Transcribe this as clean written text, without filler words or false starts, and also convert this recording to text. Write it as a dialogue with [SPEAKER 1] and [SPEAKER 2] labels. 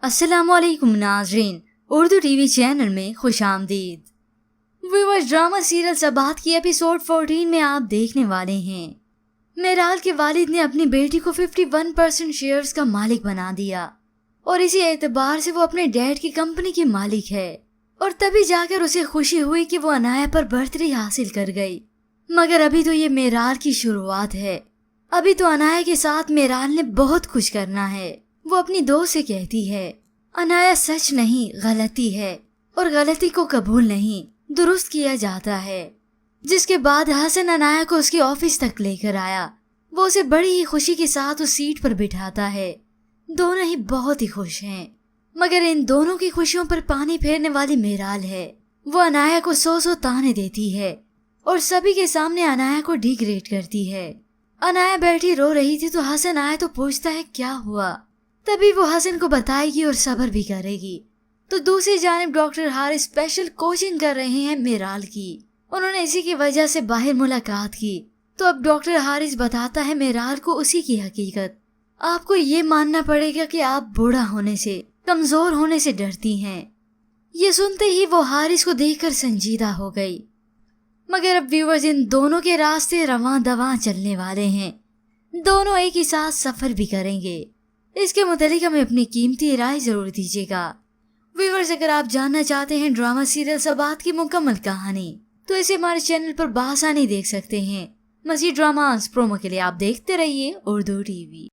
[SPEAKER 1] السلام علیکم ناظرین، اردو ٹی وی چینل میں خوش آمدید۔ ویورز، ڈرامہ سیریل سبات کی ایپیسوڈ 14 میں آپ دیکھنے والے ہیں۔ میرال کے والد نے اپنی بیٹی کو 51% شیئرز کا مالک بنا دیا اور اسی اعتبار سے وہ اپنے ڈیڈ کی کمپنی کی مالک ہے، اور تبھی جا کر اسے خوشی ہوئی کہ وہ انایا پر برتری حاصل کر گئی۔ مگر ابھی تو یہ میرال کی شروعات ہے۔ ابھی تو انایا کے ساتھ میرال نے بہت کچھ کرنا ہے۔ وہ اپنی دوست سے کہتی ہے، انایا سچ نہیں غلطی ہے، اور غلطی کو قبول نہیں درست کیا جاتا ہے۔ جس کے بعد حسن انایا کو اس کے آفس تک لے کر آیا۔ وہ اسے بڑی ہی خوشی کے ساتھ اس سیٹ پر بٹھاتا ہے۔ دونوں ہی بہت ہی خوش ہیں، مگر ان دونوں کی خوشیوں پر پانی پھیرنے والی میرال ہے۔ وہ انایا کو 100 تانے دیتی ہے اور سبھی کے سامنے انایا کو ڈیگریڈ کرتی ہے۔ انایا بیٹھی رو رہی تھی تو حسن آیا تو پوچھتا ہے کیا ہوا۔ تبھی وہ حسن کو بتائے گی اور صبر بھی کرے گی۔ تو دوسری جانب ڈاکٹر حارث اسپیشل کوچنگ کر رہے ہیں میرال کی۔ انہوں نے اسی کی وجہ سے باہر ملاقات کی۔ تو اب ڈاکٹر حارث بتاتا ہے میرال کو اسی کی حقیقت۔ آپ کو یہ ماننا پڑے گا کہ آپ بوڑھا ہونے سے، کمزور ہونے سے ڈرتی ہیں۔ یہ سنتے ہی وہ حارث کو دیکھ کر سنجیدہ ہو گئی۔ مگر اب ویورز، ان دونوں کے راستے رواں دواں چلنے والے ہیں۔ دونوں ایک ہی ساتھ سفر بھی کریں گے۔ اس کے متعلق ہمیں اپنی قیمتی رائے ضرور دیجیے گا۔ ویورز، اگر آپ جاننا چاہتے ہیں ڈرامہ سیریل سبات کی مکمل کہانی تو اسے ہمارے چینل پر بآسانی دیکھ سکتے ہیں۔ مزید ڈراماز پرومو کے لیے آپ دیکھتے رہیے اردو ٹی وی۔